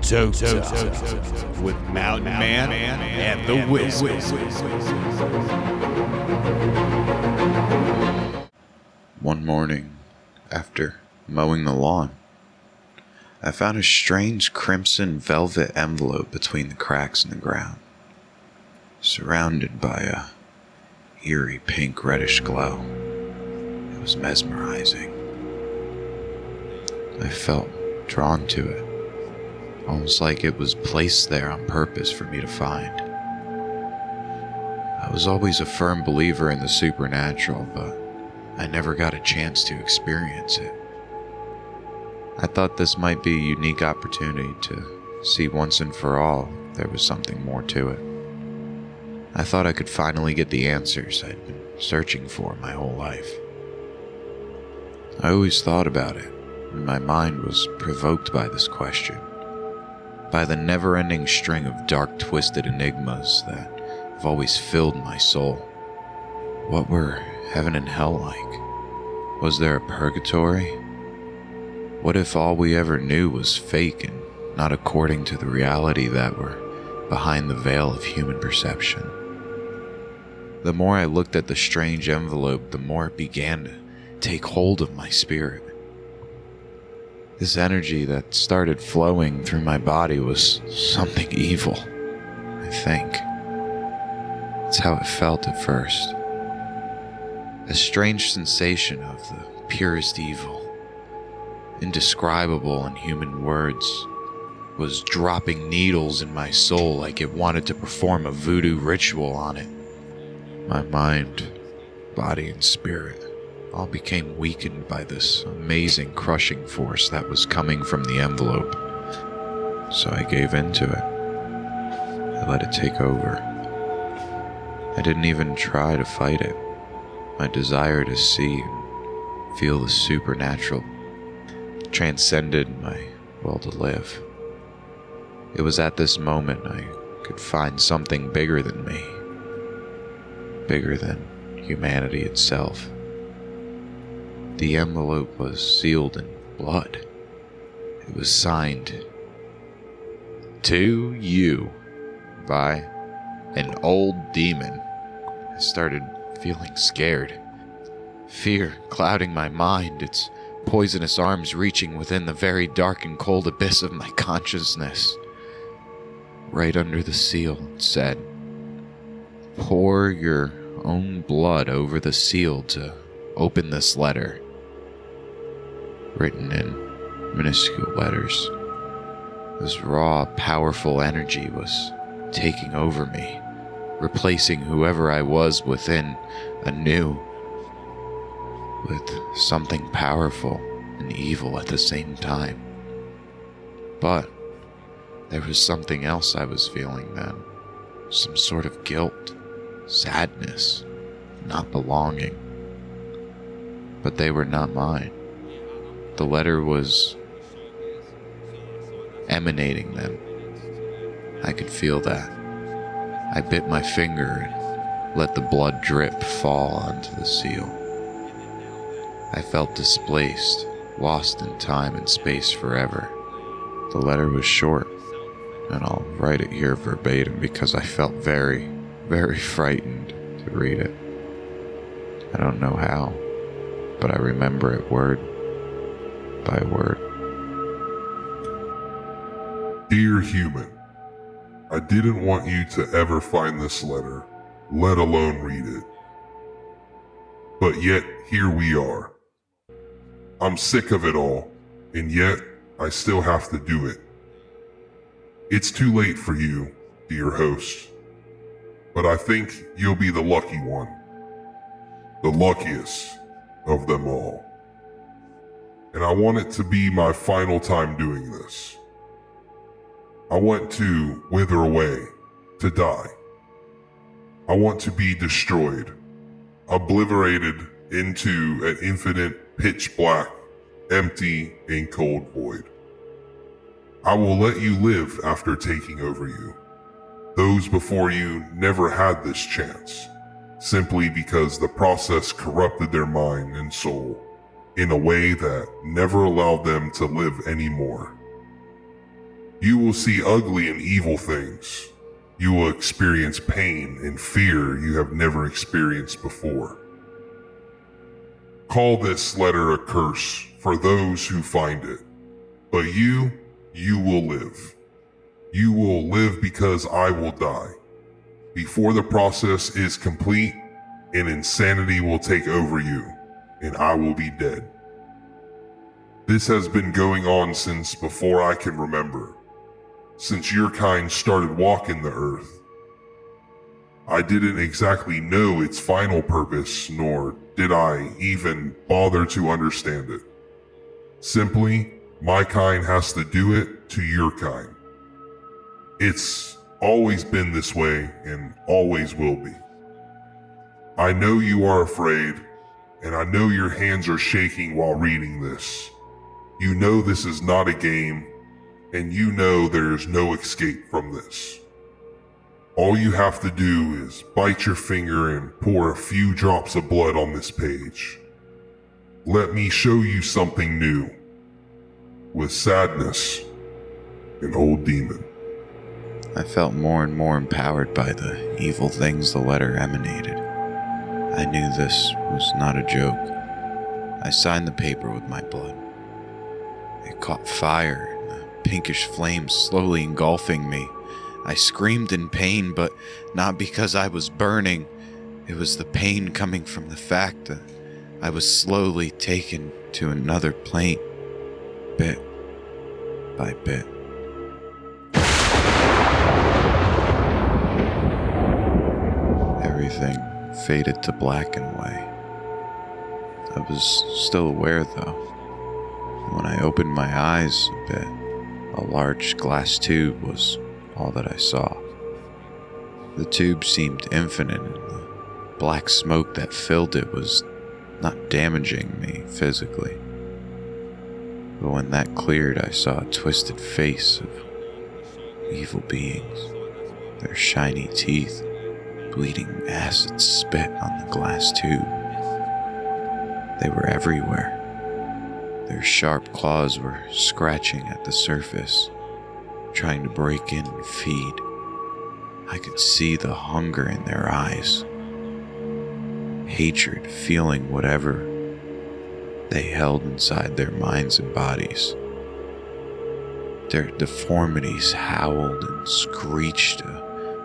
Tote with Mountain Man and the Wiz. One morning, after mowing the lawn, I found a strange crimson velvet envelope between the cracks in the ground, surrounded by a eerie pink reddish glow. It was mesmerizing. I felt drawn to it, almost like it was placed there on purpose for me to find. I was always a firm believer in the supernatural, but I never got a chance to experience it. I thought this might be a unique opportunity to see once and for all if there was something more to it. I thought I could finally get the answers I'd been searching for my whole life. I always thought about it, and my mind was provoked by this question, by the never-ending string of dark, twisted enigmas that have always filled my soul. What were heaven and hell like? Was there a purgatory? What if all we ever knew was fake and not according to the reality that were behind the veil of human perception? The more I looked at the strange envelope, the more it began to take hold of my spirit. This energy that started flowing through my body was something evil, I think. That's how it felt at first. A strange sensation of the purest evil, indescribable in human words, was dropping needles in my soul like it wanted to perform a voodoo ritual on it. My mind, body, and spirit all became weakened by this amazing crushing force that was coming from the envelope. So I gave in to it. I let it take over. I didn't even try to fight it. My desire to see and feel the supernatural transcended my will to live. It was at this moment I could find something bigger than me, bigger than humanity itself. The envelope was sealed in blood. It was signed, "To you," by an old demon. I started feeling scared. Fear clouding my mind, its poisonous arms reaching within the very dark and cold abyss of my consciousness. Right under the seal, it said, "Pour your own blood over the seal to open this letter." Written in minuscule letters. This raw, powerful energy was taking over me, replacing whoever I was within anew, with something powerful and evil at the same time. But there was something else I was feeling then, some sort of guilt, sadness, not belonging. But they were not mine. The letter was emanating them. I could feel that. I bit my finger and let the blood drip fall onto the seal. I felt displaced, lost in time and space forever. The letter was short, and I'll write it here verbatim because I felt very, very frightened to read it. I don't know how, but I remember it word by word. Dear human, I didn't want you to ever find this letter, let alone read it. But yet, here we are. I'm sick of it all, and yet, I still have to do it. It's too late for you, dear host, but I think you'll be the lucky one. The luckiest of them all. And I want it to be my final time doing this. I want to wither away, to die. I want to be destroyed, obliterated into an infinite pitch black, empty and cold void. I will let you live after taking over you. Those before you never had this chance, simply because the process corrupted their mind and soul in a way that never allowed them to live anymore. You will see ugly and evil things. You will experience pain and fear you have never experienced before. Call this letter a curse for those who find it. But you will live. You will live because I will die. Before the process is complete, an insanity will take over you, and I will be dead. This has been going on since before I can remember, since your kind started walking the earth. I didn't exactly know its final purpose, nor did I even bother to understand it. Simply, my kind has to do it to your kind. It's always been this way and always will be. I know you are afraid, and I know your hands are shaking while reading this. You know this is not a game, and you know there is no escape from this. All you have to do is bite your finger and pour a few drops of blood on this page. Let me show you something new. With sadness, an old demon. I felt more and more empowered by the evil things the letter emanated. I knew this was not a joke. I signed the paper with my blood. It caught fire, and the pinkish flames slowly engulfing me. I screamed in pain, but not because I was burning. It was the pain coming from the fact that I was slowly taken to another plane, bit by bit. Everything faded to black and white. I was still aware, though. When I opened my eyes a bit, a large glass tube was all that I saw. The tube seemed infinite, and the black smoke that filled it was not damaging me physically. But when that cleared, I saw a twisted face of evil beings, their shiny teeth bleeding acid spit on the glass tube. They were everywhere. Their sharp claws were scratching at the surface, trying to break in and feed. I could see the hunger in their eyes, hatred fueling whatever they held inside their minds and bodies. Their deformities howled and screeched a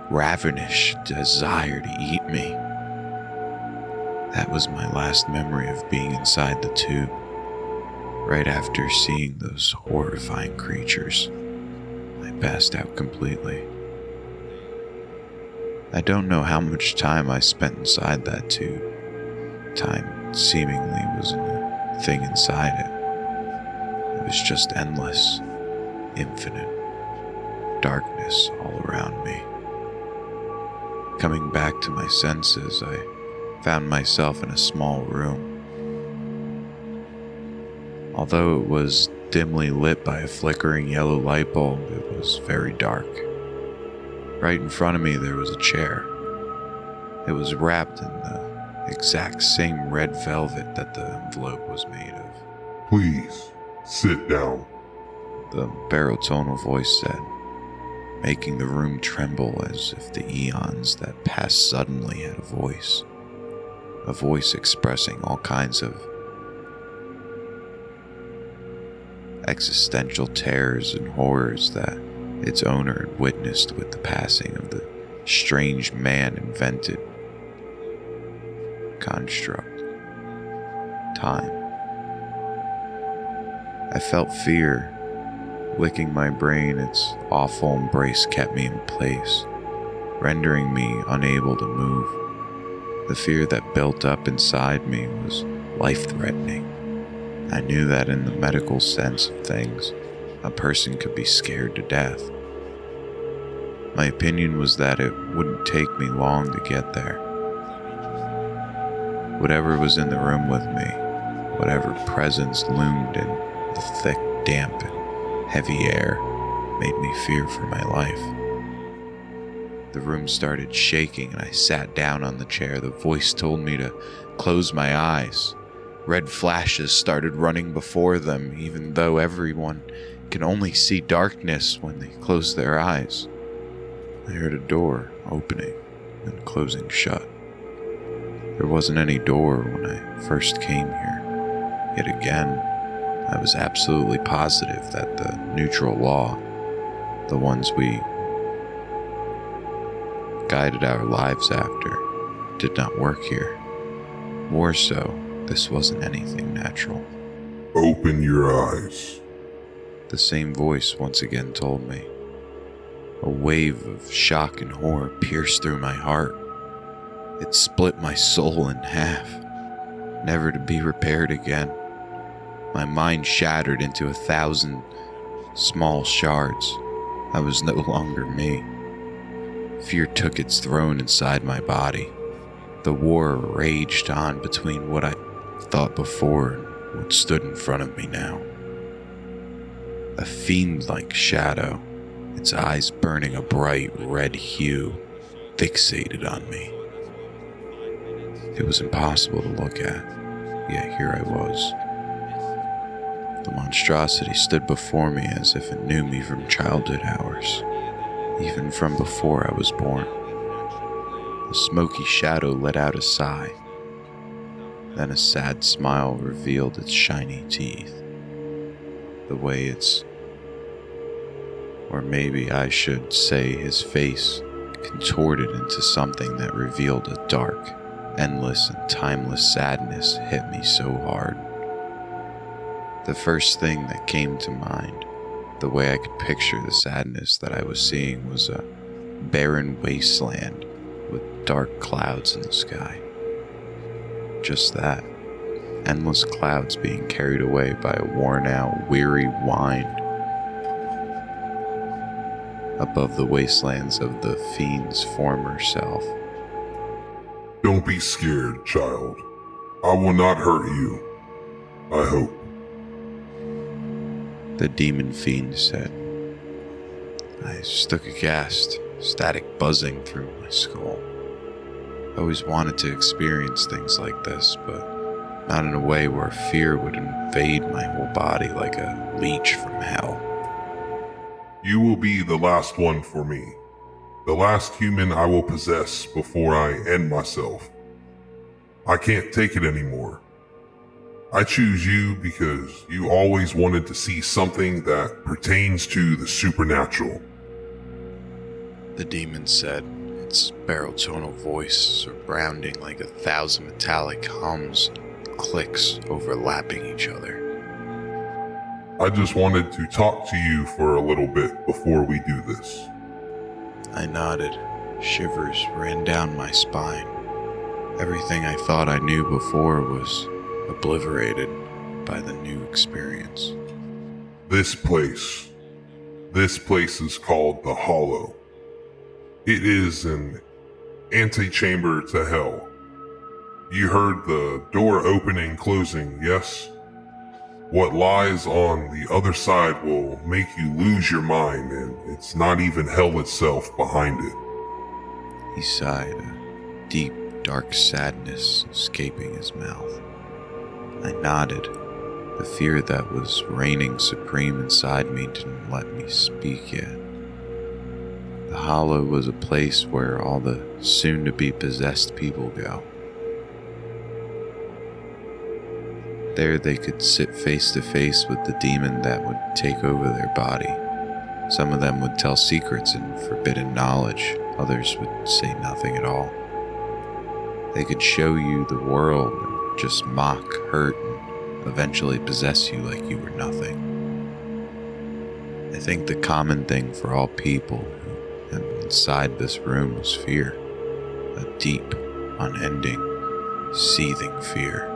ravenous desire to eat me. That was my last memory of being inside the tube, right after seeing those horrifying creatures. I passed out completely. I don't know how much time I spent inside that tube. Time seemingly wasn't a thing inside it. It was just endless, infinite darkness all around me. Coming back to my senses, I found myself in a small room. Although it was dimly lit by a flickering yellow light bulb, it was very dark. Right in front of me there was a chair. It was wrapped in the exact same red velvet that the envelope was made of. Please, sit down. The baritone voice said, making the room tremble as if the eons that passed suddenly had a voice expressing all kinds of existential terrors and horrors that its owner had witnessed with the passing of the strange man-invented construct, time. I felt fear. Licking my brain, its awful embrace kept me in place, rendering me unable to move. The fear that built up inside me was life-threatening. I knew that in the medical sense of things, a person could be scared to death. My opinion was that it wouldn't take me long to get there. Whatever was in the room with me, whatever presence loomed in the thick, damp, and heavy air, made me fear for my life. The room started shaking and I sat down on the chair. The voice told me to close my eyes. Red flashes started running before them, even though everyone can only see darkness when they close their eyes. I heard a door opening and closing shut. There wasn't any door when I first came here. Yet again, I was absolutely positive that the neutral law, the ones we guided our lives after, did not work here. More so, this wasn't anything natural. Open your eyes. The same voice once again told me. A wave of shock and horror pierced through my heart. It split my soul in half, never to be repaired again. My mind shattered into 1,000 small shards. I was no longer me. Fear took its throne inside my body. The war raged on between what I thought before and what stood in front of me now. A fiend-like shadow, its eyes burning a bright red hue, fixated on me. It was impossible to look at, yet here I was. The monstrosity stood before me as if it knew me from childhood hours, even from before I was born. The smoky shadow let out a sigh. Then a sad smile revealed its shiny teeth. The way or maybe I should say his face, contorted into something that revealed a dark, endless and timeless sadness hit me so hard. The first thing that came to mind, the way I could picture the sadness that I was seeing, was a barren wasteland with dark clouds in the sky. Just that, endless clouds being carried away by a worn-out, weary wind. Above the wastelands of the fiend's former self. Don't be scared, child. I will not hurt you. I hope. The demon fiend said. I stood aghast, static buzzing through my skull. I always wanted to experience things like this, but not in a way where fear would invade my whole body like a leech from hell. You will be the last one for me. The last human I will possess before I end myself. I can't take it anymore. I choose you because you always wanted to see something that pertains to the supernatural. The demon said, its baritone voice surrounding like 1,000 metallic hums and clicks overlapping each other. I just wanted to talk to you for a little bit before we do this. I nodded. Shivers ran down my spine. Everything I thought I knew before was obliterated by the new experience. This place is called the Hollow. It is an antechamber to hell. You heard the door opening and closing, yes? What lies on the other side will make you lose your mind, and it's not even hell itself behind it. He sighed, a deep, dark sadness escaping his mouth. I nodded. The fear that was reigning supreme inside me didn't let me speak yet. The Hollow was a place where all the soon-to-be possessed people go. There they could sit face to face with the demon that would take over their body. Some of them would tell secrets and forbidden knowledge, others would say nothing at all. They could show you the world and just mock, hurt, and eventually possess you like you were nothing. I think the common thing for all people who have been inside this room was fear. A deep, unending, seething fear.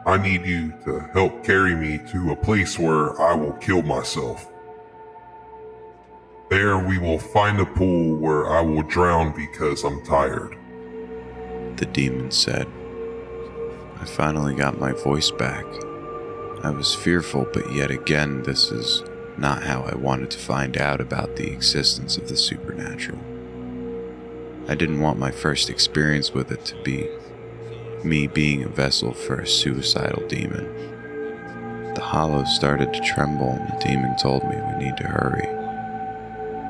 I need you to help carry me to a place where I will kill myself. There we will find a pool where I will drown because I'm tired. The demon said. I finally got my voice back. I was fearful, but yet again, this is not how I wanted to find out about the existence of the supernatural. I didn't want my first experience with it to be me being a vessel for a suicidal demon. The hollow started to tremble and the demon told me we need to hurry.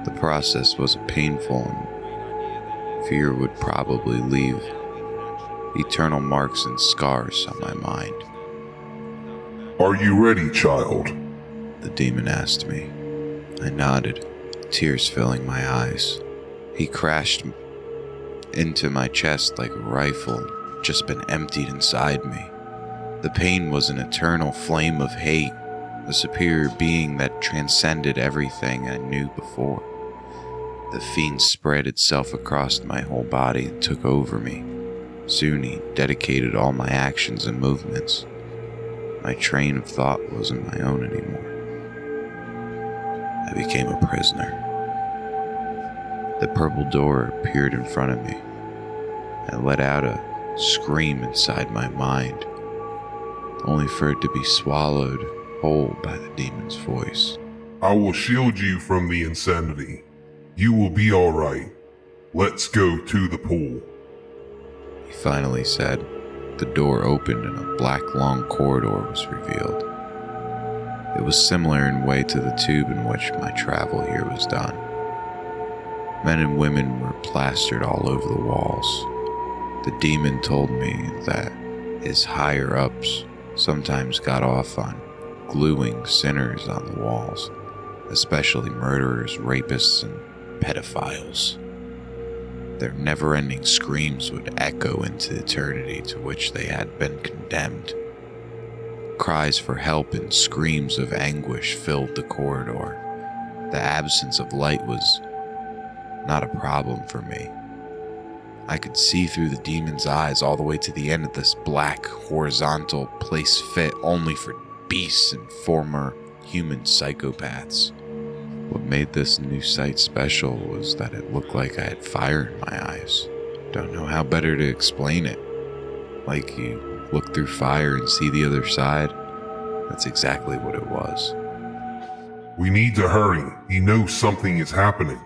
The process wasn't painful and fear would probably leave eternal marks and scars on my mind. Are you ready, child? The demon asked me. I nodded, tears filling my eyes. He crashed into my chest like a rifle just been emptied inside me. The pain was an eternal flame of hate, a superior being that transcended everything I knew before. The fiend spread itself across my whole body and took over me. Soon he dedicated all my actions and movements. My train of thought wasn't my own anymore. I became a prisoner. The purple door appeared in front of me. I let out a scream inside my mind, only for it to be swallowed whole by the demon's voice. I will shield you from the insanity. You will be all right. Let's go to the pool. He finally said. The door opened and a black long corridor was revealed. It was similar in way to the tube in which my travel here was done. Men and women were plastered all over the walls. The demon told me that his higher-ups sometimes got off on gluing sinners on the walls, especially murderers, rapists, and pedophiles. Their never-ending screams would echo into eternity to which they had been condemned. Cries for help and screams of anguish filled the corridor. The absence of light was not a problem for me. I could see through the demon's eyes all the way to the end of this black, horizontal place fit only for beasts and former human psychopaths. What made this new sight special was that it looked like I had fire in my eyes. Don't know how better to explain it. Like you look through fire and see the other side. That's exactly what it was. We need to hurry. He knows something is happening.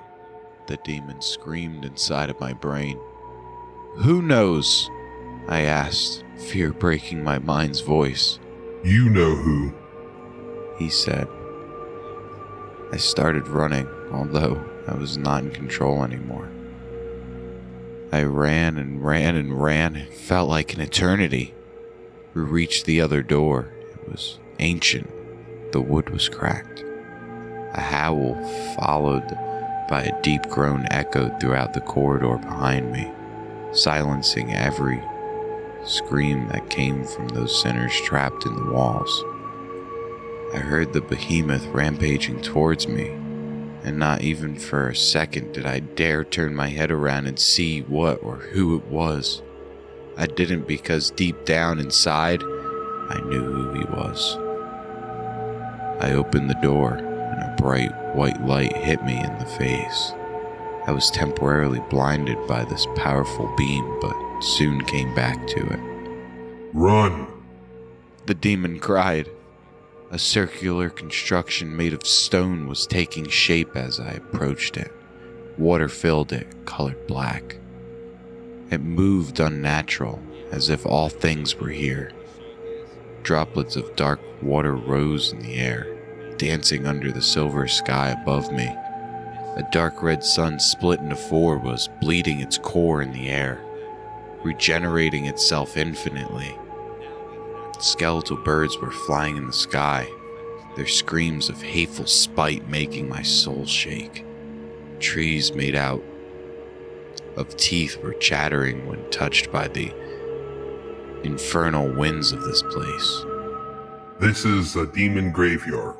The demon screamed inside of my brain. Who knows? I asked, fear breaking my mind's voice. You know who. He said. I started running, although I was not in control anymore. I ran and ran and ran. It felt like an eternity. We reached the other door. It was ancient. The wood was cracked. A howl followed by a deep groan echoed throughout the corridor behind me, silencing every scream that came from those sinners trapped in the walls. I heard the behemoth rampaging towards me, and not even for a second did I dare turn my head around and see what or who it was. I didn't because deep down inside, I knew who he was. I opened the door, and a bright white light hit me in the face. I was temporarily blinded by this powerful beam, but soon came back to it. Run! The demon cried. A circular construction made of stone was taking shape as I approached it. Water filled it, colored black. It moved unnatural, as if all things were here. Droplets of dark water rose in the air, dancing under the silver sky above me. A dark red sun split into four was bleeding its core in the air, regenerating itself infinitely. Skeletal birds were flying in the sky, their screams of hateful spite making my soul shake. Trees made out of teeth were chattering when touched by the infernal winds of this place. This is a demon graveyard.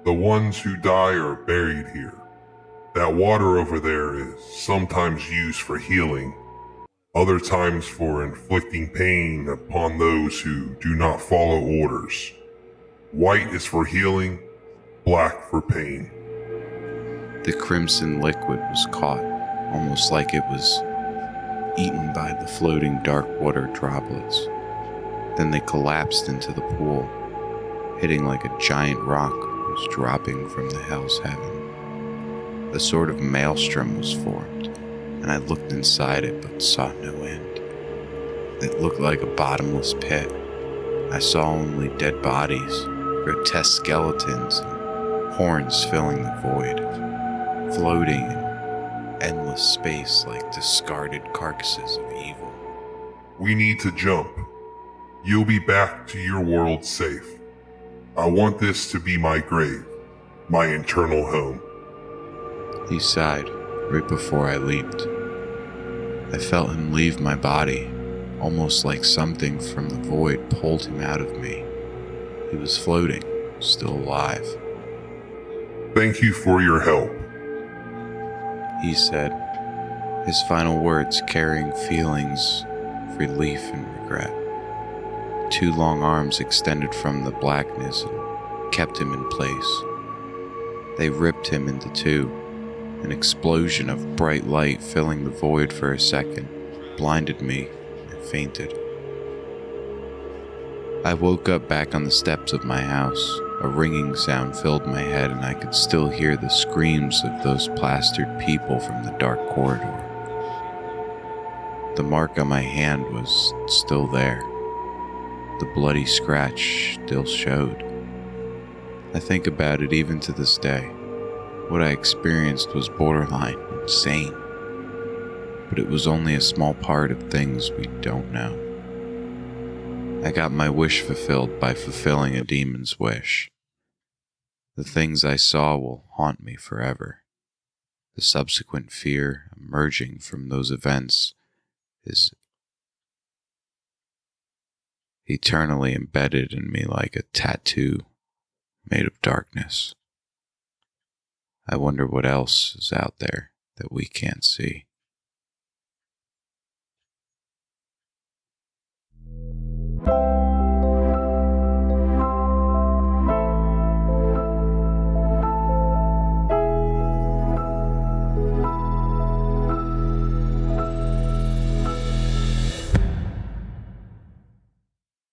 The ones who die are buried here. That water over there is sometimes used for healing, other times for inflicting pain upon those who do not follow orders. White is for healing, black for pain. The crimson liquid was caught, almost like it was eaten by the floating dark water droplets. Then they collapsed into the pool, hitting like a giant rock was dropping from the hell's heaven. A sort of maelstrom was formed, and I looked inside it but saw no end. It looked like a bottomless pit. I saw only dead bodies, grotesque skeletons and horns filling the void, floating in endless space like discarded carcasses of evil. We need to jump. You'll be back to your world safe. I want this to be my grave, my eternal home. He sighed right before I leaped. I felt him leave my body, almost like something from the void pulled him out of me. He was floating, still alive. Thank you for your help. He said, his final words carrying feelings of relief and regret. 2 long arms extended from the blackness and kept him in place. They ripped him into 2. An explosion of bright light filling the void for a second blinded me and fainted. I woke up back on the steps of my house. A ringing sound filled my head, and I could still hear the screams of those plastered people from the dark corridor. The mark on my hand was still there. The bloody scratch still showed. I think about it even to this day. What I experienced was borderline insane, but it was only a small part of things we don't know. I got my wish fulfilled by fulfilling a demon's wish. The things I saw will haunt me forever. The subsequent fear emerging from those events is eternally embedded in me like a tattoo made of darkness. I wonder what else is out there that we can't see.